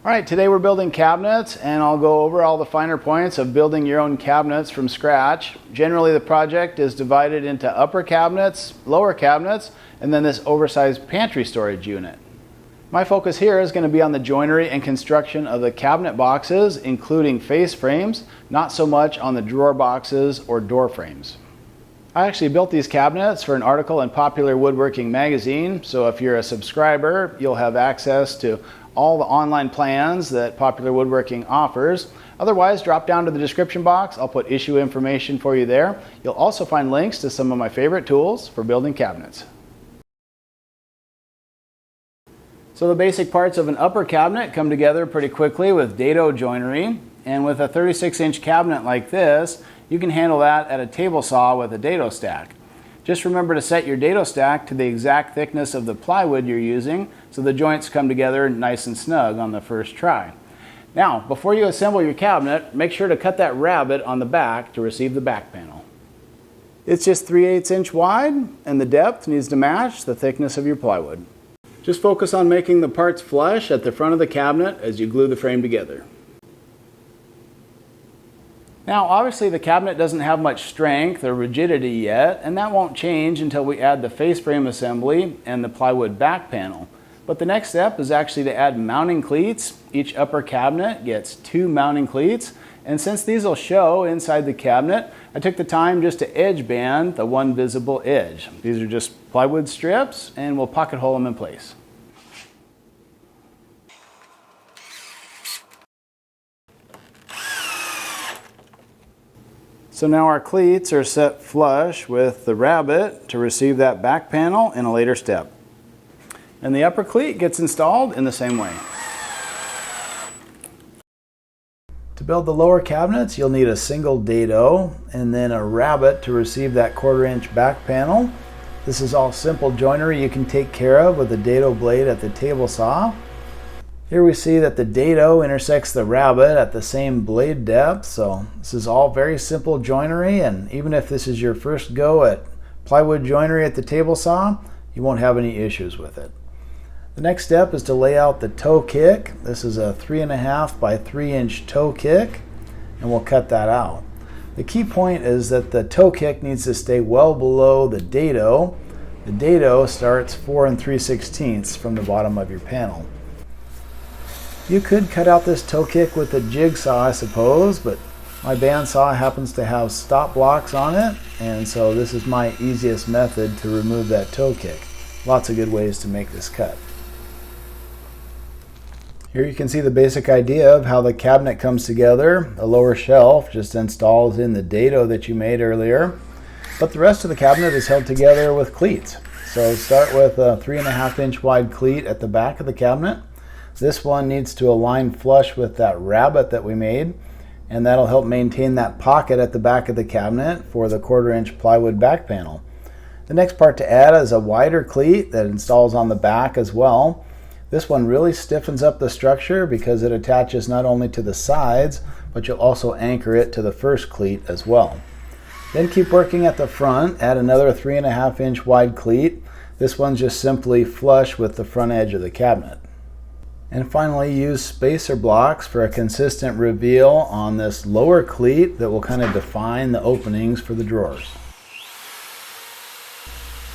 Alright, today we're building cabinets, and I'll go over all the finer points of building your own cabinets from scratch. Generally the project is divided into upper cabinets, lower cabinets, and then this oversized pantry storage unit. My focus here is going to be on the joinery and construction of the cabinet boxes, including face frames, not so much on the drawer boxes or door frames. I actually built these cabinets for an article in Popular Woodworking magazine, so if you're a subscriber, you'll have access to all the online plans that Popular Woodworking offers. Otherwise, drop down to the description box. I'll put issue information for you there. You'll also find links to some of my favorite tools for building cabinets. So the basic parts of an upper cabinet come together pretty quickly with dado joinery, and with a 36-inch cabinet like this, you can handle that at a table saw with a dado stack. Just remember to set your dado stack to the exact thickness of the plywood you're using so the joints come together nice and snug on the first try. Now, before you assemble your cabinet, make sure to cut that rabbet on the back to receive the back panel. It's just 3/8 inch wide, and the depth needs to match the thickness of your plywood. Just focus on making the parts flush at the front of the cabinet as you glue the frame together. Now, obviously the cabinet doesn't have much strength or rigidity yet, and that won't change until we add the face frame assembly and the plywood back panel. But the next step is actually to add mounting cleats. Each upper cabinet gets 2 mounting cleats, and since these will show inside the cabinet, I took the time just to edge band the one visible edge. These are just plywood strips, and we'll pocket hole them in place. So now our cleats are set flush with the rabbet to receive that back panel in a later step. And the upper cleat gets installed in the same way. To build the lower cabinets, you'll need a single dado and then a rabbet to receive that 1/4 inch back panel. This is all simple joinery you can take care of with a dado blade at the table saw. Here we see that the dado intersects the rabbet at the same blade depth, so this is all very simple joinery, and even if this is your first go at plywood joinery at the table saw, you won't have any issues with it. The next step is to lay out the toe kick. This is a 3.5 by 3 inch toe kick, and we'll cut that out. The key point is that the toe kick needs to stay well below the dado. The dado starts 4 3/16 from the bottom of your panel. You could cut out this toe kick with a jigsaw, I suppose, but my bandsaw happens to have stop blocks on it, and so this is my easiest method to remove that toe kick. Lots of good ways to make this cut. Here you can see the basic idea of how the cabinet comes together. The lower shelf just installs in the dado that you made earlier, but the rest of the cabinet is held together with cleats. So start with a 3.5 inch wide cleat at the back of the cabinet. This one needs to align flush with that rabbet that we made, and that'll help maintain that pocket at the back of the cabinet for the 1/4 inch plywood back panel. The next part to add is a wider cleat that installs on the back as well. This one really stiffens up the structure because it attaches not only to the sides, but you'll also anchor it to the first cleat as well. Then keep working at the front, add another 3.5 inch wide cleat. This one's just simply flush with the front edge of the cabinet. And finally, use spacer blocks for a consistent reveal on this lower cleat that will kind of define the openings for the drawers.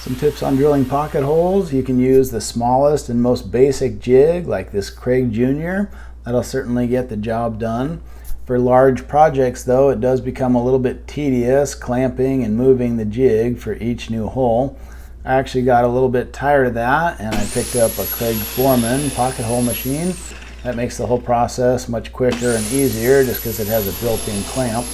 Some tips on drilling pocket holes. You can use the smallest and most basic jig like this Craig Jr. That'll certainly get the job done. For large projects though, it does become a little bit tedious clamping and moving the jig for each new hole. I actually got a little bit tired of that, and I picked up a Craig Foreman pocket hole machine. That makes the whole process much quicker and easier just because it has a built-in clamp.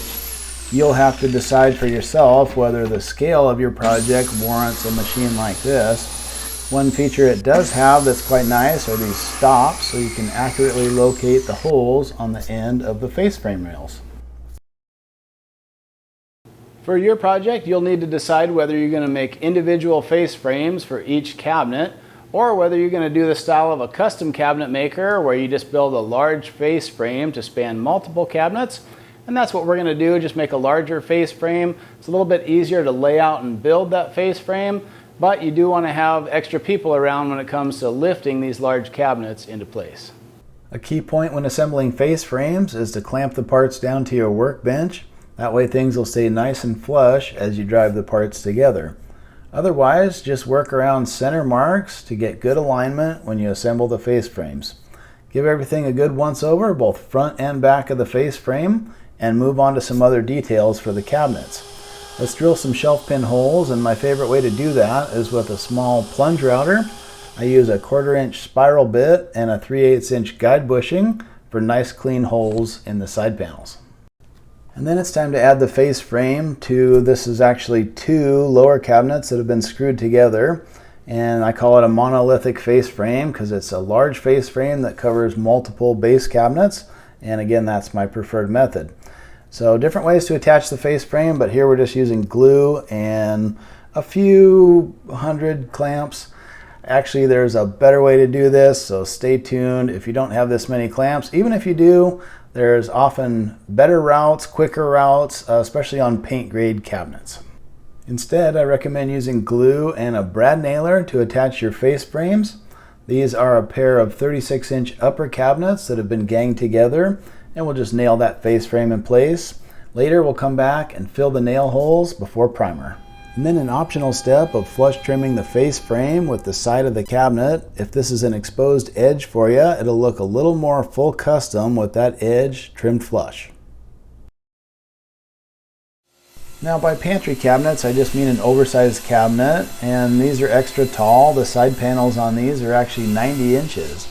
You'll have to decide for yourself whether the scale of your project warrants a machine like this. One feature it does have that's quite nice are these stops, so you can accurately locate the holes on the end of the face frame rails. For your project, you'll need to decide whether you're going to make individual face frames for each cabinet, or whether you're going to do the style of a custom cabinet maker where you just build a large face frame to span multiple cabinets. And that's what we're going to do, just make a larger face frame. It's a little bit easier to lay out and build that face frame, but you do want to have extra people around when it comes to lifting these large cabinets into place. A key point when assembling face frames is to clamp the parts down to your workbench. That way things will stay nice and flush as you drive the parts together. Otherwise, just work around center marks to get good alignment when you assemble the face frames. Give everything a good once over, both front and back of the face frame, and move on to some other details for the cabinets. Let's drill some shelf pin holes, and my favorite way to do that is with a small plunge router. I use a 1/4 inch spiral bit and a 3/8 inch guide bushing for nice clean holes in the side panels. And then it's time to add the face frame to, this is actually 2 lower cabinets that have been screwed together. And I call it a monolithic face frame because it's a large face frame that covers multiple base cabinets. And again, that's my preferred method. So different ways to attach the face frame, but here we're just using glue and a few hundred clamps. Actually, there's a better way to do this, so stay tuned. If you don't have this many clamps, even if you do, there's often better routes, quicker routes, especially on paint grade cabinets. Instead, I recommend using glue and a brad nailer to attach your face frames. These are a pair of 36 inch upper cabinets that have been ganged together, and we'll just nail that face frame in place. Later, we'll come back and fill the nail holes before primer. And then an optional step of flush trimming the face frame with the side of the cabinet. If this is an exposed edge for you, it'll look a little more full custom with that edge trimmed flush. Now by pantry cabinets, I just mean an oversized cabinet, and these are extra tall. The side panels on these are actually 90 inches,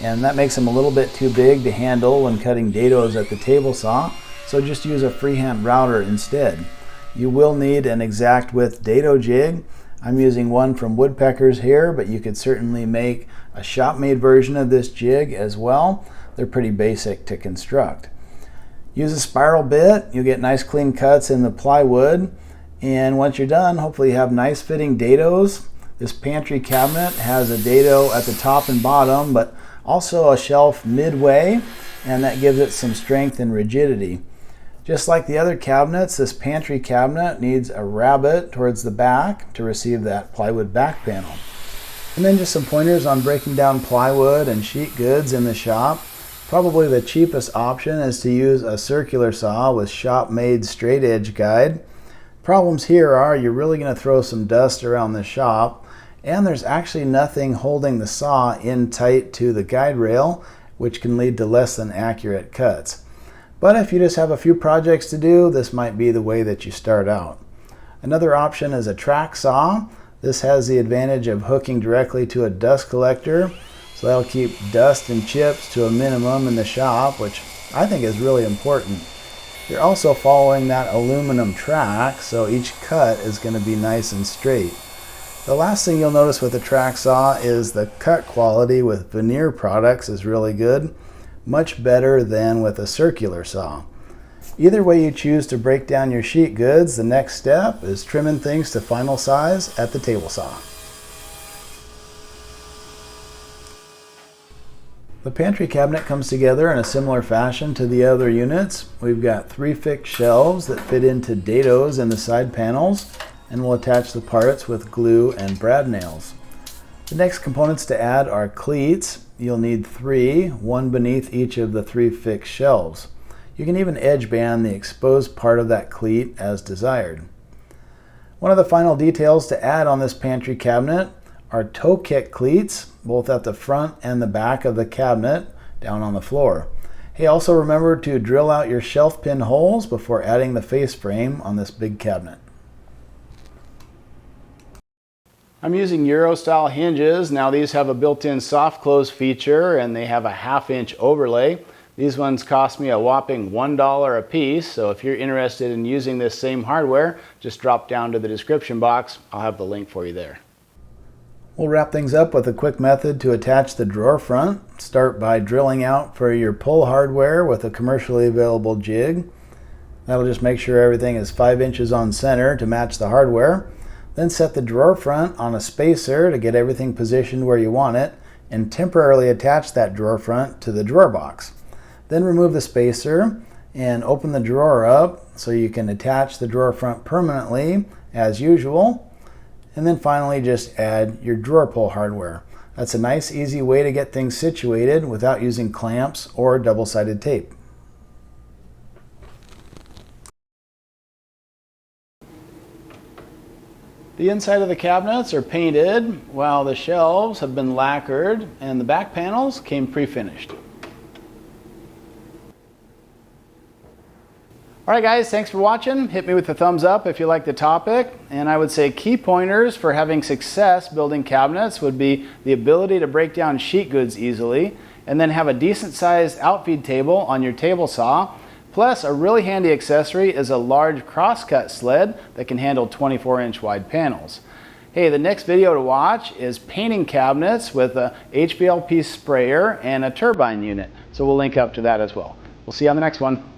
and that makes them a little bit too big to handle when cutting dados at the table saw, so just use a freehand router instead. You will need an exact width dado jig. I'm using one from Woodpeckers here, but you could certainly make a shop-made version of this jig as well. They're pretty basic to construct. Use a spiral bit. You'll get nice clean cuts in the plywood. And once you're done, hopefully you have nice fitting dados. This pantry cabinet has a dado at the top and bottom, but also a shelf midway, and that gives it some strength and rigidity. Just like the other cabinets, this pantry cabinet needs a rabbet towards the back to receive that plywood back panel. And then just some pointers on breaking down plywood and sheet goods in the shop. Probably the cheapest option is to use a circular saw with shop-made straight edge guide. Problems here are you're really going to throw some dust around the shop, and there's actually nothing holding the saw in tight to the guide rail, which can lead to less than accurate cuts. But if you just have a few projects to do, this might be the way that you start out. Another option is a track saw. This has the advantage of hooking directly to a dust collector, so that'll keep dust and chips to a minimum in the shop, which I think is really important. You're also following that aluminum track, so each cut is going to be nice and straight. The last thing you'll notice with a track saw is the cut quality with veneer products is really good. Much better than with a circular saw. Either way you choose to break down your sheet goods, the next step is trimming things to final size at the table saw. The pantry cabinet comes together in a similar fashion to the other units. We've got 3 fixed shelves that fit into dados in the side panels, and we'll attach the parts with glue and brad nails. The next components to add are cleats. You'll need 3, one beneath each of the 3 fixed shelves. You can even edge band the exposed part of that cleat as desired. One of the final details to add on this pantry cabinet are toe kick cleats, both at the front and the back of the cabinet down on the floor. Hey, also remember to drill out your shelf pin holes before adding the face frame on this big cabinet. I'm using Euro style hinges. Now these have a built-in soft close feature, and they have a 1/2 inch overlay. These ones cost me a whopping $1 a piece, so if you're interested in using this same hardware, just drop down to the description box. I'll have the link for you there. We'll wrap things up with a quick method to attach the drawer front. Start by drilling out for your pull hardware with a commercially available jig. That'll just make sure everything is 5 inches on center to match the hardware. Then set the drawer front on a spacer to get everything positioned where you want it, and temporarily attach that drawer front to the drawer box. Then remove the spacer and open the drawer up so you can attach the drawer front permanently as usual. And then finally just add your drawer pull hardware. That's a nice, easy way to get things situated without using clamps or double-sided tape. The inside of the cabinets are painted while the shelves have been lacquered and the back panels came pre-finished. Alright guys, thanks for watching. Hit me with a thumbs up if you like the topic. And I would say key pointers for having success building cabinets would be the ability to break down sheet goods easily, and then have a decent sized outfeed table on your table saw. Plus, a really handy accessory is a large crosscut sled that can handle 24-inch wide panels. Hey, the next video to watch is painting cabinets with a HVLP sprayer and a turbine unit. So we'll link up to that as well. We'll see you on the next one.